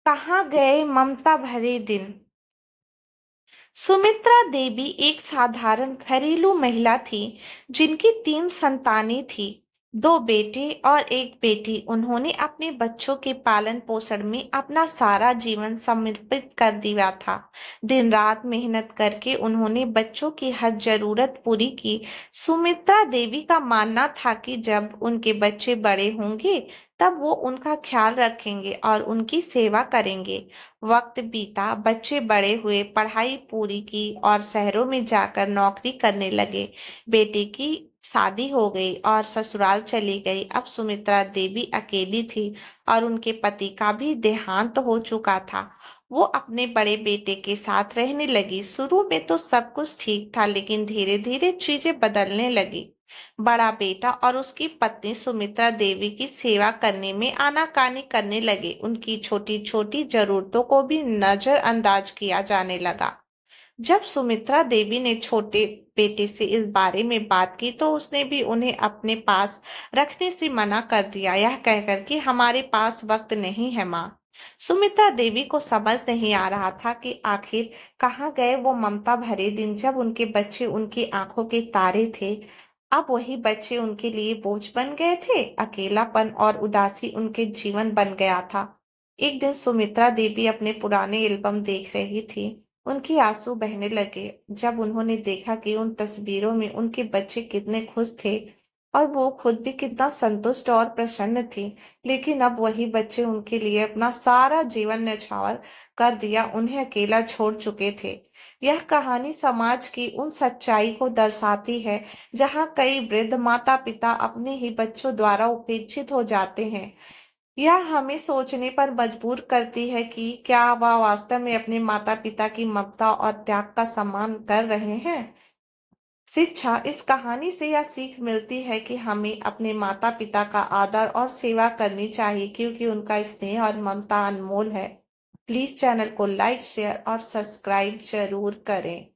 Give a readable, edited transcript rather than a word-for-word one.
कहाँ गए ममता भरे दिन। सुमित्रा देवी एक साधारण घरेलू महिला थी जिनकी 3 संतानें थी। 2 बेटे और एक बेटी। उन्होंने अपने बच्चों के पालन पोषण में अपना सारा जीवन समर्पित कर दिया था। दिन रात मेहनत करके उन्होंने बच्चों की हर जरूरत पूरी की। सुमित्रा देवी का मानना था कि जब उनके बच्चे बड़े होंगे तब वो उनका ख्याल रखेंगे और उनकी सेवा करेंगे। वक्त बीता, बच्चे बड़े हुए, पढ़ाई पूरी की और शहरों में जाकर नौकरी करने लगे। बेटे की शादी हो गई और ससुराल चली गई। अब सुमित्रा देवी अकेली थी और उनके पति का भी देहांत हो चुका था। वो अपने बड़े बेटे के साथ रहने लगी। शुरू में तो सब कुछ ठीक था, लेकिन धीरे धीरे चीजें बदलने लगी। बड़ा बेटा और उसकी पत्नी सुमित्रा देवी की सेवा करने में आनाकानी करने लगे। उनकी छोटी छोटी जरूरतों को भी नजरअंदाज किया जाने लगा। जब सुमित्रा देवी ने छोटे बेटे से इस बारे में बात की तो उसने भी उन्हें अपने पास रखने से मना कर दिया, यह कहकर कि हमारे पास वक्त नहीं है माँ। सुमित्रा देवी को समझ नहीं आ रहा था कि आखिर कहाँ गए वो ममता भरे दिन जब उनके बच्चे उनकी आंखों के तारे थे। अब वही बच्चे उनके लिए बोझ बन गए थे। अकेलापन और उदासी उनके जीवन बन गया था। एक दिन सुमित्रा देवी अपने पुराने एल्बम देख रही थी। उनके आंसू बहने लगे जब उन्होंने देखा कि उन तस्वीरों में उनके बच्चे कितने खुश थे और वो खुद भी कितना संतुष्ट और प्रसन्न थी। लेकिन अब वही बच्चे उनके लिए अपना सारा जीवन न्यौछावर कर दिया, उन्हें अकेला छोड़ चुके थे। यह कहानी समाज की उन सच्चाई को दर्शाती है जहाँ कई वृद्ध माता पिता अपने ही बच्चों द्वारा उपेक्षित हो जाते हैं। यह हमें सोचने पर मजबूर करती है कि क्या वह वास्तव में अपने माता पिता की ममता और त्याग का सम्मान कर रहे हैं। शिक्षा इस कहानी से यह सीख मिलती है कि हमें अपने माता पिता का आदर और सेवा करनी चाहिए, क्योंकि उनका स्नेह और ममता अनमोल है। प्लीज चैनल को लाइक शेयर और सब्सक्राइब जरूर करें।